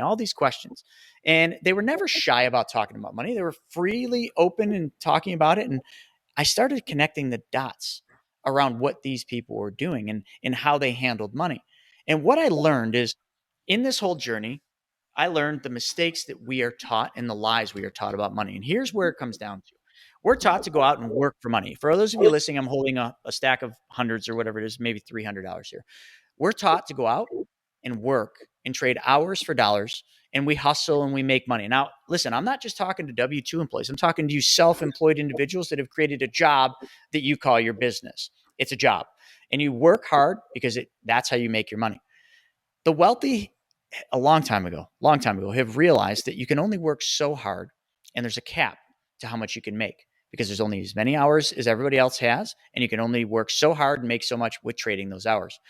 all these questions. And they were never shy about talking about money. They were freely open and talking about it. And I started connecting the dots around what these people were doing and how they handled money. And what I learned is in this whole journey, I learned the mistakes that we are taught and the lies we are taught about money. And here's where it comes down to. We're taught to go out and work for money. For those of you listening, I'm holding a stack of hundreds or whatever it is, maybe $300 here. We're taught to go out and work and trade hours for dollars, and we hustle and we make money. Now, listen, I'm not just talking to W-2 employees. I'm talking to you self-employed individuals that have created a job that you call your business. It's a job, and you work hard because that's how you make your money. The wealthy, a long time ago, have realized that you can only work so hard, and there's a cap to how much you can make because there's only as many hours as everybody else has, and you can only work so hard and make so much with trading those hours.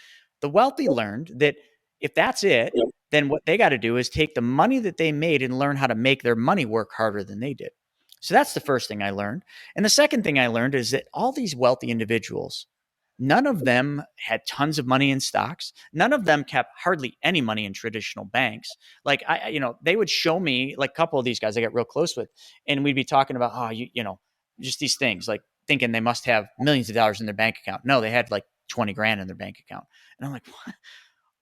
The wealthy learned that if that's it, then what they got to do is take the money that they made and learn how to make their money work harder than they did. So that's the first thing I learned. And the second thing I learned is that all these wealthy individuals, none of them had tons of money in stocks. None of them kept hardly any money in traditional banks. Like they would show me like a couple of these guys I got real close with, and we'd be talking about, just these things, like thinking they must have millions of dollars in their bank account. No, they had like 20 grand in their bank account. And I'm like, what?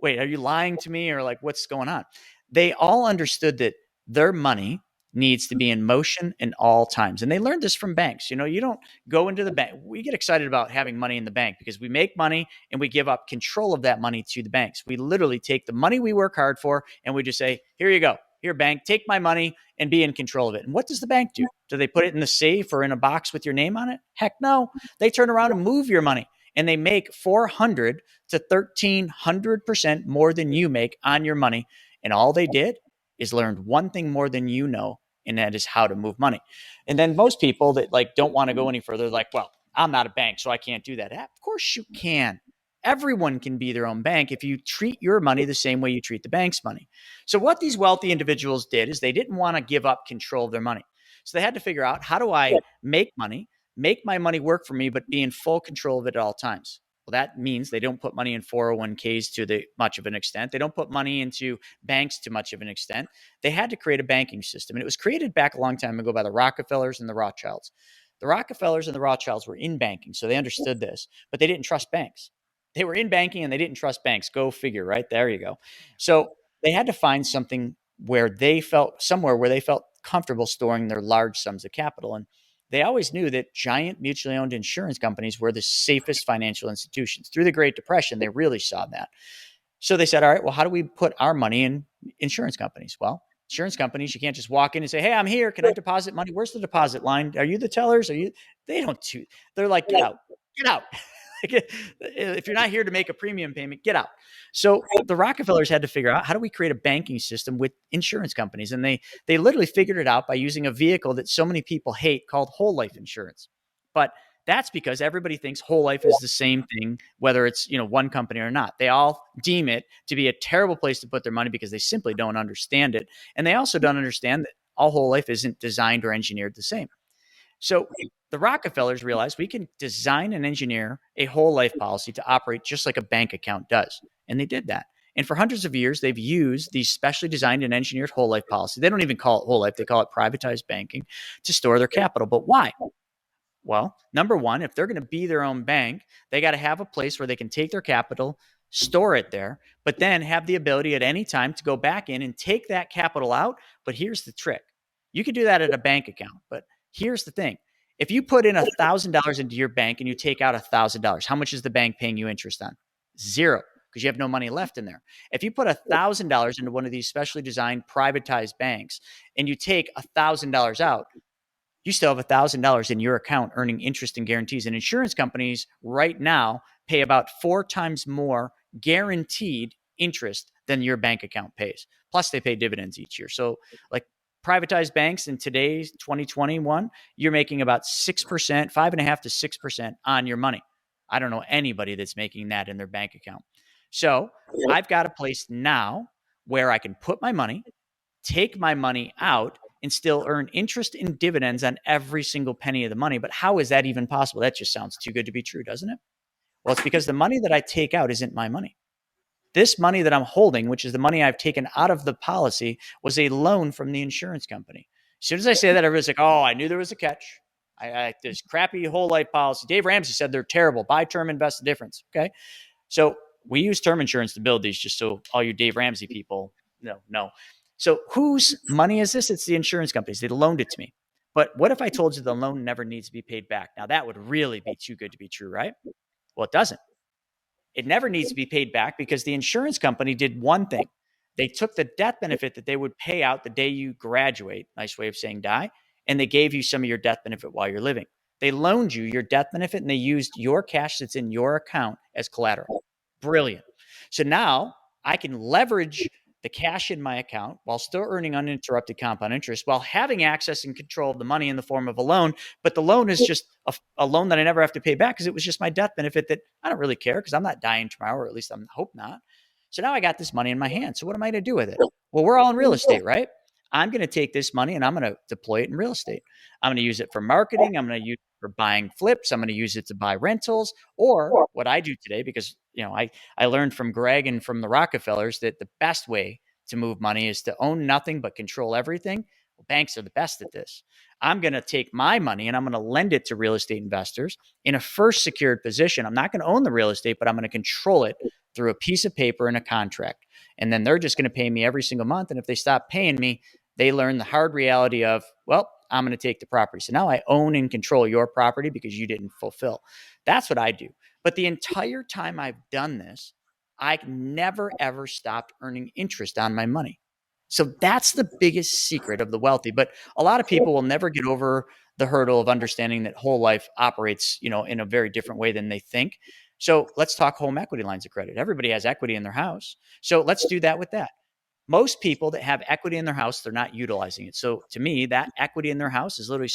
Wait, are you lying to me? Or like, what's going on? They all understood that their money needs to be in motion in all times. And they learned this from banks. You don't go into the bank. We get excited about having money in the bank because we make money and we give up control of that money to the banks. We literally take the money we work hard for and we just say, here you go. Here, bank, take my money and be in control of it. And what does the bank do? Do they put it in the safe or in a box with your name on it? Heck no. They turn around and move your money. And they make 400 to 1,300% more than you make on your money. And all they did is learned one thing more than you know, and that is how to move money. And then most people that like don't want to go any further, like, well, I'm not a bank, so I can't do that. Of course you can. Everyone can be their own bank if you treat your money the same way you treat the bank's money. So what these wealthy individuals did is they didn't want to give up control of their money. So they had to figure out, how do I make money, make my money work for me, but be in full control of it at all times? Well, that means they don't put money in 401ks to much of an extent. They don't put money into banks to much of an extent. They had to create a banking system. And it was created back a long time ago by the Rockefellers and the Rothschilds. The Rockefellers and the Rothschilds were in banking, so they understood this, but they didn't trust banks. They were in banking and they didn't trust banks. Go figure, right? There you go. So they had to find somewhere where they felt comfortable storing their large sums of capital. And they always knew that giant mutually owned insurance companies were the safest financial institutions. Through the Great Depression, they really saw that. So they said, all right, well, how do we put our money in insurance companies? Well, insurance companies, you can't just walk in and say, hey, I'm here. Can I deposit money? Where's the deposit line? Are you the tellers? They don't do, they're like, get out. If you're not here to make a premium payment, get out. So the Rockefellers had to figure out, how do we create a banking system with insurance companies? And they literally figured it out by using a vehicle that so many people hate called whole life insurance. But that's because everybody thinks whole life is the same thing, whether it's, one company or not. They all deem it to be a terrible place to put their money because they simply don't understand it. And they also don't understand that all whole life isn't designed or engineered the same. So the Rockefellers realized we can design and engineer a whole life policy to operate just like a bank account does. And they did that. And for hundreds of years, they've used these specially designed and engineered whole life policy. They don't even call it whole life. They call it privatized banking to store their capital. But why? Well, number one, if they're going to be their own bank, they got to have a place where they can take their capital, store it there, but then have the ability at any time to go back in and take that capital out. But here's the trick. You could do that at a bank account, but here's the thing. If you put in $1,000 into your bank and you take out $1,000, how much is the bank paying you interest on? Zero, because you have no money left in there. If you put $1,000 into one of these specially designed privatized banks and you take $1,000 out, you still have $1,000 in your account earning interest and guarantees. And insurance companies right now pay about 4 times more guaranteed interest than your bank account pays. Plus they pay dividends each year. So like privatized banks in today's 2021, you're making about 6%, 5.5% to 6% on your money. I don't know anybody that's making that in their bank account. So I've got a place now where I can put my money, take my money out, and still earn interest and dividends on every single penny of the money. But how is that even possible? That just sounds too good to be true, doesn't it? Well, it's because the money that I take out isn't my money. This money that I'm holding, which is the money I've taken out of the policy, was a loan from the insurance company. As soon as I say that, everybody's like, oh, I knew there was a catch. I this crappy whole life policy. Dave Ramsey said they're terrible. Buy term, invest the difference. Okay. So we use term insurance to build these, just so all you Dave Ramsey people know. So whose money is this? It's the insurance companies. They loaned it to me. But what if I told you the loan never needs to be paid back? Now that would really be too good to be true, right? Well, it doesn't. It never needs to be paid back because the insurance company did one thing. They took the death benefit that they would pay out the day you graduate, nice way of saying die, and they gave you some of your death benefit while you're living. They loaned you your death benefit and they used your cash that's in your account as collateral. Brilliant. So now I can leverage the cash in my account while still earning uninterrupted compound interest while having access and control of the money in the form of a loan. But the loan is just a loan that I never have to pay back because it was just my death benefit that I don't really care because I'm not dying tomorrow, or at least I hope not. So now I got this money in my hand. So what am I going to do with it? Well, we're all in real estate, right? I'm going to take this money and I'm going to deploy it in real estate. I'm going to use it for marketing. I'm going to use it for buying flips. I'm going to use it to buy rentals, or what I do today, because I learned from Greg and from the Rockefellers that the best way to move money is to own nothing but control everything. Well, banks are the best at this. I'm going to take my money and I'm going to lend it to real estate investors in a first secured position. I'm not going to own the real estate, but I'm going to control it through a piece of paper and a contract. And then they're just going to pay me every single month. And if they stop paying me, they learn the hard reality of, well, I'm going to take the property. So now I own and control your property because you didn't fulfill. That's what I do. But the entire time I've done this, I never, ever stopped earning interest on my money. So that's the biggest secret of the wealthy. But a lot of people will never get over the hurdle of understanding that whole life operates, in a very different way than they think. So let's talk home equity lines of credit. Everybody has equity in their house. So let's do that with that. Most people that have equity in their house, they're not utilizing it. So to me, that equity in their house is literally